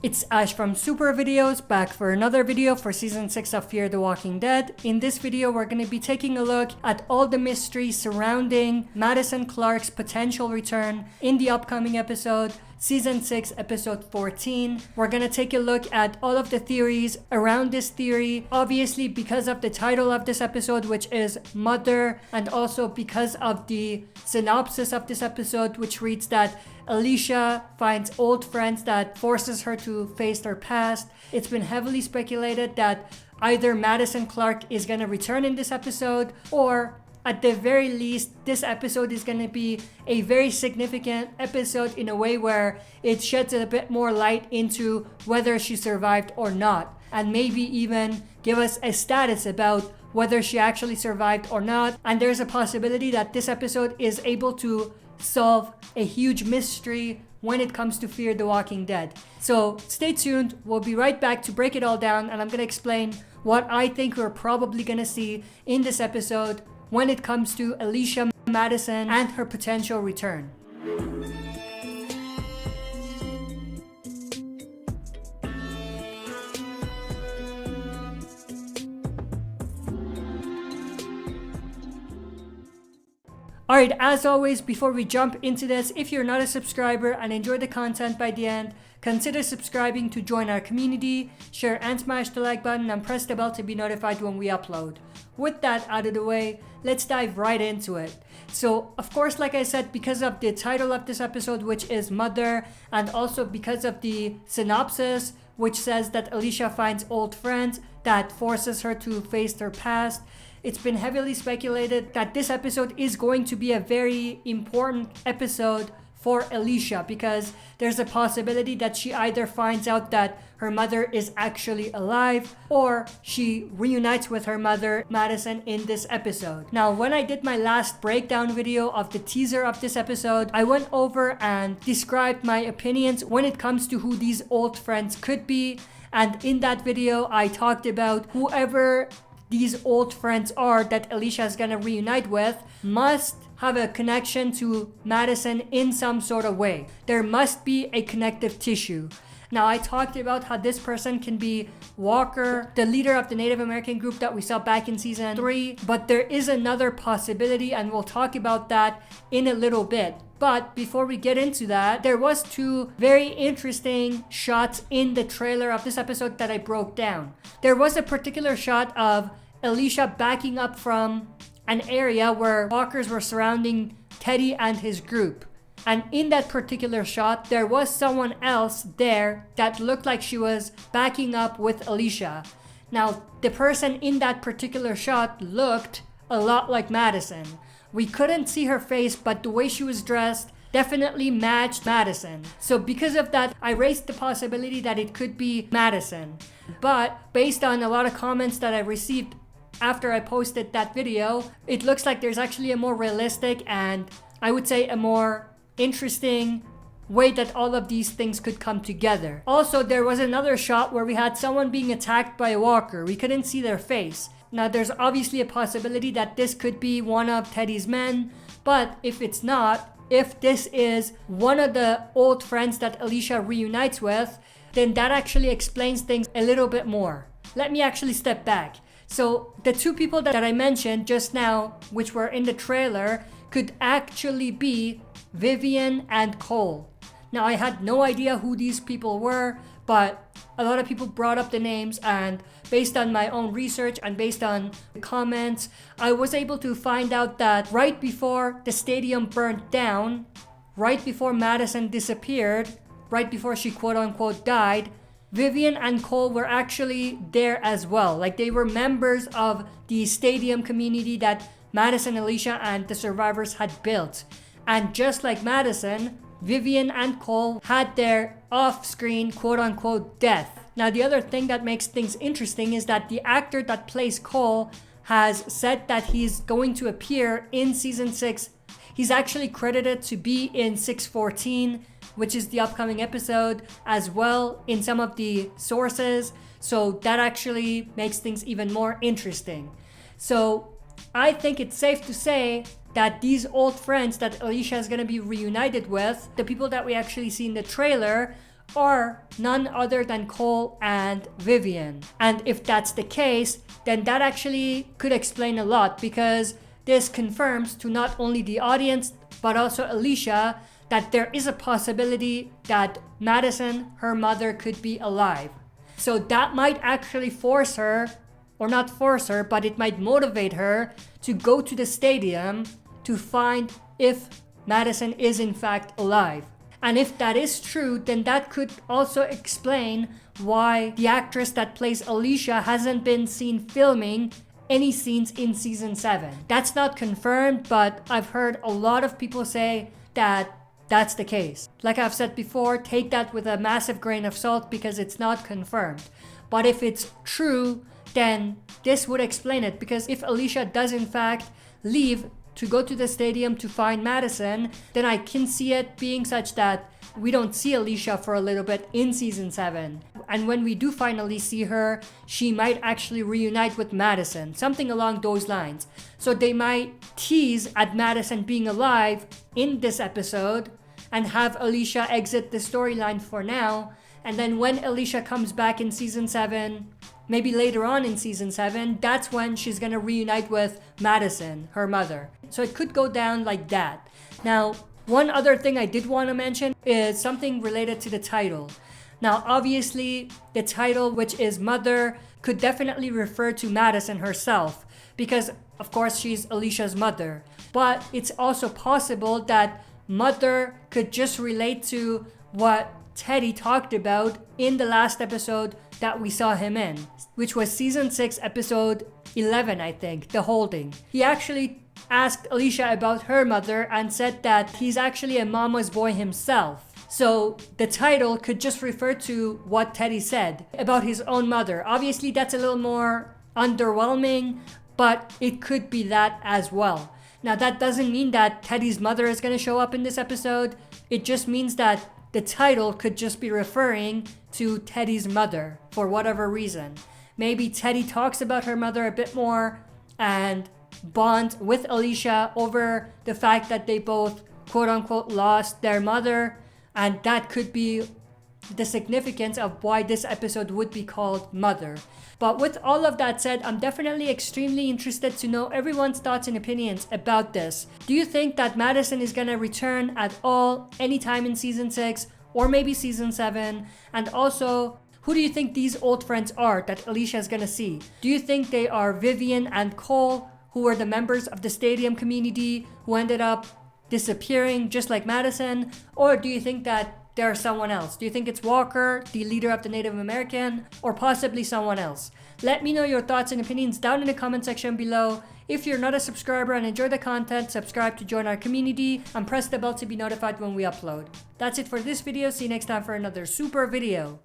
It's Ash from Super Videos, back for another video for Season 6 of Fear the Walking Dead. In this video, we're going to be taking a look at all the mystery surrounding Madison Clark's potential return in the upcoming episode, Season 6, Episode 14. We're going to take a look at all of the theories around this theory, obviously because of the title of this episode, which is Mother, and also because of the synopsis of this episode, which reads that Alicia finds old friends that forces her to face their past. It's been heavily speculated that either Madison Clark is going to return in this episode, or at the very least, this episode is going to be a very significant episode in a way where it sheds a bit more light into whether she survived or not, and maybe even give us a status about whether she actually survived or not. And there's a possibility that this episode is able to solve a huge mystery when it comes to Fear the Walking Dead. So stay tuned, we'll be right back to break it all down, and I'm going to explain what I think we're probably going to see in this episode when it comes to Alicia, Madison, and her potential return. Alright, as always, before we jump into this, if you're not a subscriber and enjoy the content by the end, consider subscribing to join our community, share and smash the like button, and press the bell to be notified when we upload. With that out of the way, let's dive right into it. So, of course, like I said, because of the title of this episode, which is Mother, and also because of the synopsis, which says that Alicia finds old friends that forces her to face her past, it's been heavily speculated that this episode is going to be a very important episode for Alicia, because there's a possibility that she either finds out that her mother is actually alive, or she reunites with her mother, Madison, in this episode. Now, when I did my last breakdown video of the teaser of this episode, I went over and described my opinions when it comes to who these old friends could be. And in that video, I talked about whoever these old friends are that Alicia is gonna reunite with must have a connection to Madison in some sort of way. There must be a connective tissue. Now, I talked about how this person can be Walker, the leader of the Native American group that we saw back in Season 3, but there is another possibility, and we'll talk about that in a little bit. But before we get into that, there was two very interesting shots in the trailer of this episode that I broke down. There was a particular shot of Alicia backing up from an area where walkers were surrounding Teddy and his group. And in that particular shot, there was someone else there that looked like she was backing up with Alicia. Now, the person in that particular shot looked a lot like Madison. We couldn't see her face, but the way she was dressed definitely matched Madison. So because of that, I raised the possibility that it could be Madison. But based on a lot of comments that I received after I posted that video, it looks like there's actually a more realistic and I would say a more interesting way that all of these things could come together. Also, there was another shot where we had someone being attacked by a walker. We couldn't see their face. Now, there's obviously a possibility that this could be one of Teddy's men, but if it's not, if this is one of the old friends that Alicia reunites with, then that actually explains things a little bit more. Let me actually step back. So the two people that I mentioned just now, which were in the trailer, could actually be Vivian and Cole. Now, I had no idea who these people were, but a lot of people brought up the names, and based on my own research and based on the comments, I was able to find out that right before the stadium burnt down, right before Madison disappeared, right before she quote-unquote died, Vivian and Cole were actually there as well. Like, they were members of the stadium community that Madison, Alicia, and the survivors had built. And just like Madison, Vivian and Cole had their off-screen quote-unquote death. Now, the other thing that makes things interesting is that the actor that plays Cole has said that he's going to appear in Season 6. He's actually credited to be in 614, which is the upcoming episode, as well in some of the sources. So that actually makes things even more interesting. So I think it's safe to say that these old friends that Alicia is going to be reunited with, the people that we actually see in the trailer, are none other than Cole and Vivian. And if that's the case, then that actually could explain a lot, because this confirms to not only the audience but also Alicia that there is a possibility that Madison, her mother, could be alive. So that might actually force her, or not force her, but it might motivate her to go to the stadium to find if Madison is in fact alive. And if that is true, then that could also explain why the actress that plays Alicia hasn't been seen filming any scenes in season 7. That's not confirmed, but I've heard a lot of people say that that's the case. Like I've said before, take that with a massive grain of salt because it's not confirmed. But if it's true, then this would explain it, because if Alicia does in fact leave to go to the stadium to find Madison, then I can see it being such that we don't see Alicia for a little bit in season 7. And when we do finally see her, she might actually reunite with Madison, something along those lines. So they might tease at Madison being alive in this episode and have Alicia exit the storyline for now. And then when Alicia comes back in season 7, maybe later on in season 7, that's when she's gonna reunite with Madison, her mother. So it could go down like that. Now, one other thing I did want to mention is something related to the title. Now, obviously, the title, which is Mother, could definitely refer to Madison herself, because of course she's Alicia's mother. But it's also possible that Mother could just relate to what Teddy talked about in the last episode that we saw him in, which was season 6, episode 11, I think, The Holding. He actually asked Alicia about her mother and said that he's actually a mama's boy himself. So the title could just refer to what Teddy said about his own mother. Obviously, that's a little more underwhelming, but it could be that as well. Now, that doesn't mean that Teddy's mother is going to show up in this episode. It just means that the title could just be referring to Teddy's mother for whatever reason. Maybe Teddy talks about her mother a bit more and bonds with Alicia over the fact that they both quote-unquote lost their mother, and that could be the significance of why this episode would be called Mother. But with all of that said, I'm definitely extremely interested to know everyone's thoughts and opinions about this. Do you think that Madison is gonna return at all anytime in season 6 or maybe season 7? And also, who do you think these old friends are that Alicia is gonna see? Do you think they are Vivian and Cole, who were the members of the stadium community who ended up disappearing just like Madison? Or do you think that there's someone else? Do you think it's Walker, the leader of the Native American, or possibly someone else? Let me know your thoughts and opinions down in the comment section below. If you're not a subscriber and enjoy the content, subscribe to join our community and press the bell to be notified when we upload. That's it for this video. See you next time for another super video.